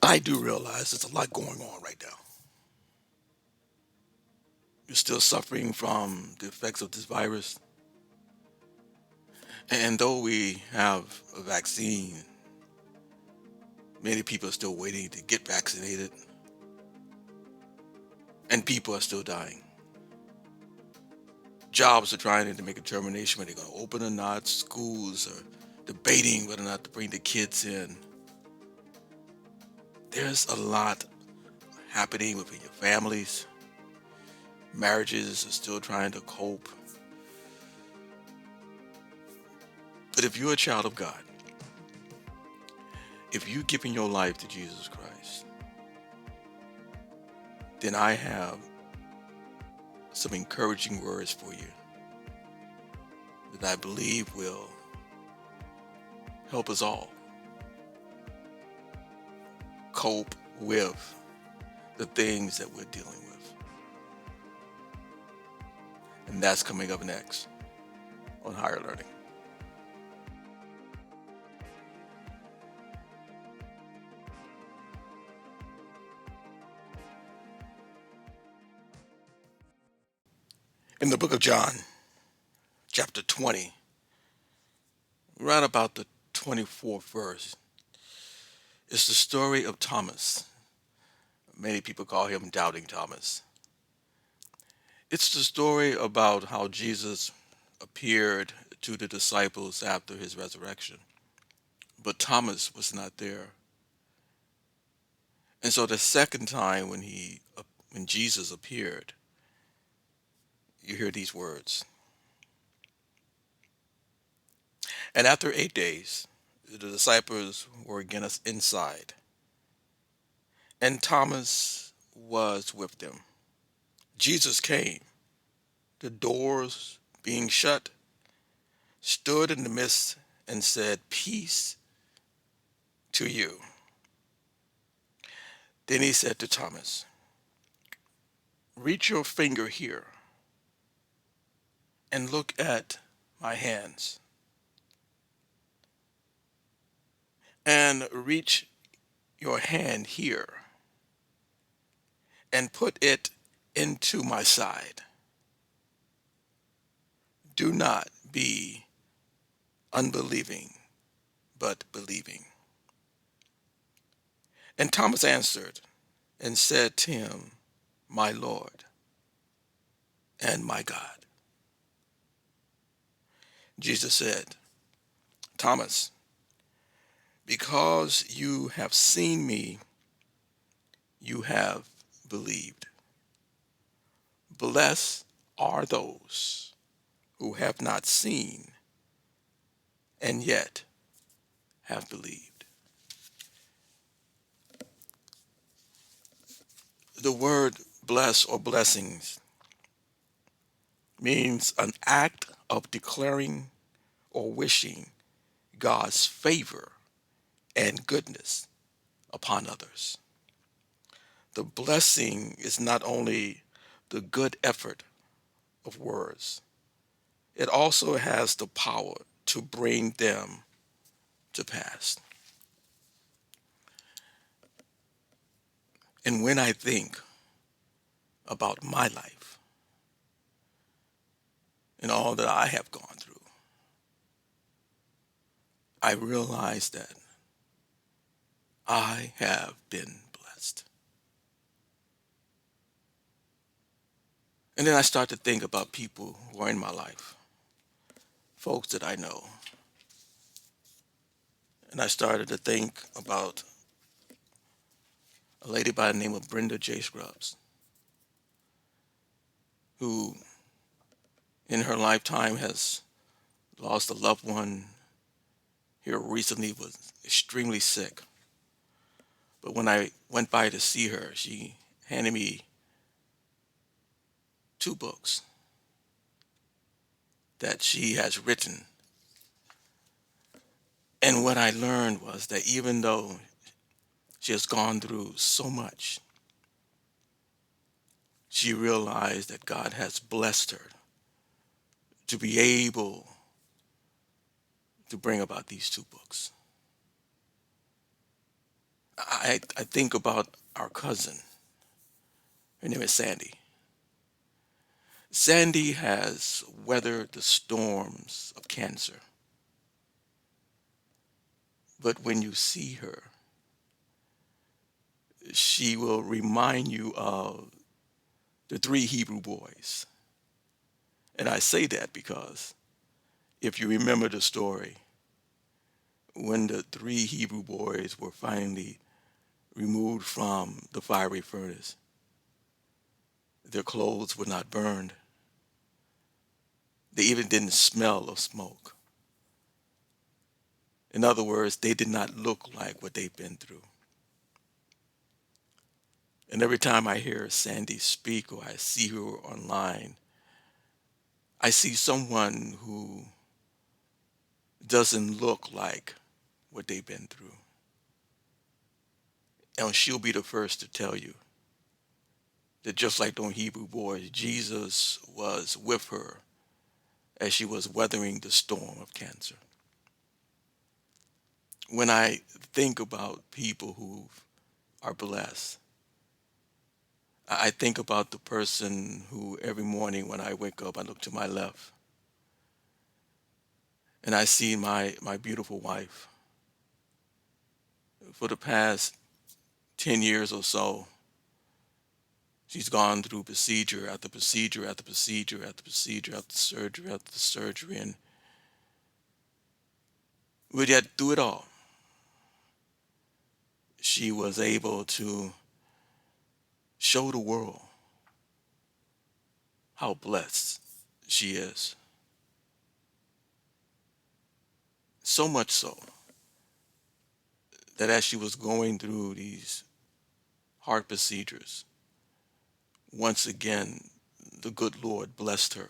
I do realize there's a lot going on right now. You're still suffering from the effects of this virus. And though we have a vaccine, many people are still waiting to get vaccinated, and people are still dying. Jobs are trying to make a determination whether they're going to open or not. Schools are debating whether or not to bring the kids in. There's a lot happening within your families. Marriages are still trying to cope. But if you're a child of God, if you've given your life to Jesus Christ, then I have some encouraging words for you that I believe will help us all cope with the things that we're dealing with. And that's coming up next on Higher Learning. In the book of John, chapter 20, right about the 24th verse, is the story of Thomas. Many people call him Doubting Thomas. It's the story about how Jesus appeared to the disciples after his resurrection, but Thomas was not there. And so the second time when Jesus appeared, you hear these words. And after 8 days, the disciples were again inside, and Thomas was with them. Jesus came, the doors being shut, stood in the midst and said, "Peace to you." Then he said to Thomas, "Reach your finger here and look at my hands, and reach your hand here and put it into my side. Do not be unbelieving, but believing." And Thomas answered and said to him, "My Lord and my God." Jesus said, "Thomas, because you have seen me, you have believed. Blessed are those who have not seen and yet have believed." The word bless or blessings means an act of declaring or wishing God's favor and goodness upon others. The blessing is not only the good effort of words, it also has the power to bring them to pass. And when I think about my life and all that I have gone through, I realize that I have been blessed. And then I start to think about people who are in my life, folks that I know. And I started to think about a lady by the name of Brenda J. Scruggs, who in her lifetime has lost a loved one here recently, was extremely sick. But when I went by to see her, she handed me two books that she has written. And what I learned was that even though she has gone through so much, she realized that God has blessed her to be able to bring about these two books. I think about our cousin. Her name is Sandy. Sandy has weathered the storms of cancer, but when you see her, she will remind you of the three Hebrew boys. And I say that because if you remember the story, when the three Hebrew boys were finally removed from the fiery furnace, their clothes were not burned. They even didn't smell of smoke. In other words, they did not look like what they've been through. And every time I hear Sandy speak or I see her online, I see someone who doesn't look like what they've been through. And she'll be the first to tell you that just like those Hebrew boys, Jesus was with her as she was weathering the storm of cancer. When I think about people who are blessed, I think about the person who every morning when I wake up, I look to my left and I see my beautiful wife. For the past 10 years or so, she's gone through procedure after procedure after procedure after procedure after surgery after surgery. And but yet through it all, she was able to show the world how blessed she is. So much so that as she was going through these heart procedures, once again, the good Lord blessed her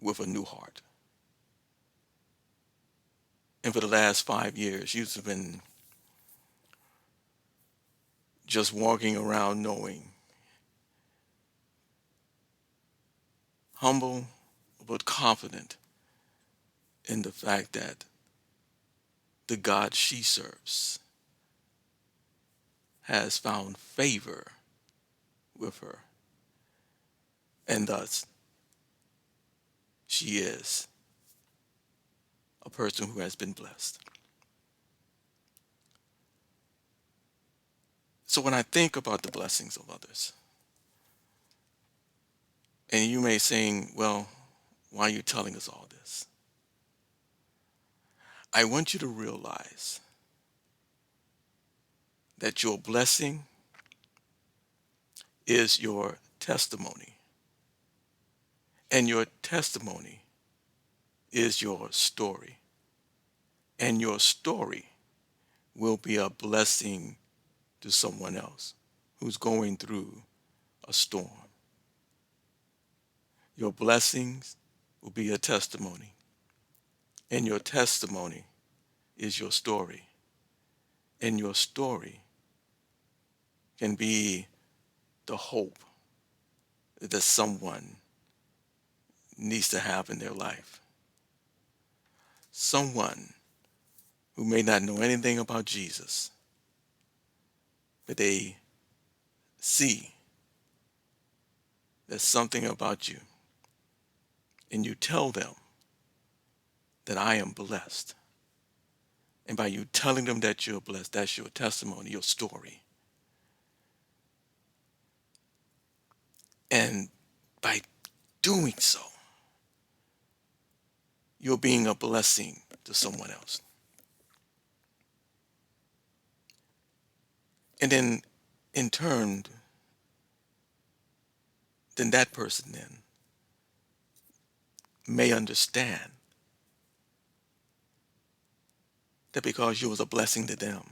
with a new heart. And for the last 5 years, she's been just walking around knowing, humble but confident in the fact that the God she serves has found favor with her. And thus, she is a person who has been blessed. So when I think about the blessings of others, and you may say, well, why are you telling us all this? I want you to realize that your blessing is your testimony, and your testimony is your story, and your story will be a blessing to someone else who's going through a storm. Your blessings will be a testimony, and your testimony is your story, and your story can be the hope that someone needs to have in their life. Someone who may not know anything about Jesus, but they see there's something about you, and you tell them that I am blessed. And by you telling them that you're blessed, that's your testimony, your story. And by doing so, you're being a blessing to someone else. And then in turn, then that person then may understand that because you was a blessing to them,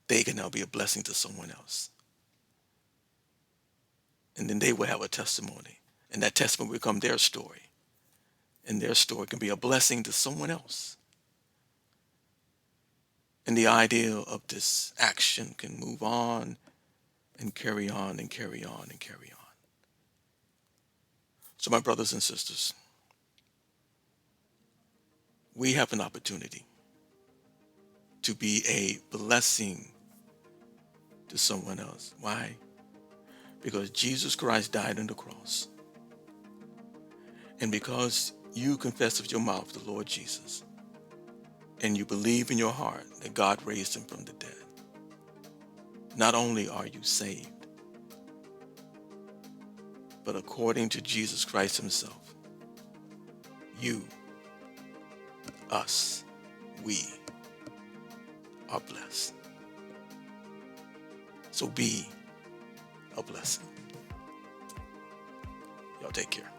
they can now be a blessing to someone else. And then they will have a testimony. And that testimony will become their story. And their story can be a blessing to someone else. And the idea of this action can move on and carry on and carry on and carry on. So my brothers and sisters, we have an opportunity to be a blessing to someone else. Why? Because Jesus Christ died on the cross. And because you confess with your mouth the Lord Jesus, and you believe in your heart that God raised him from the dead, not only are you saved, but according to Jesus Christ himself, you, us, we are blessed. So be a blessing. Y'all take care.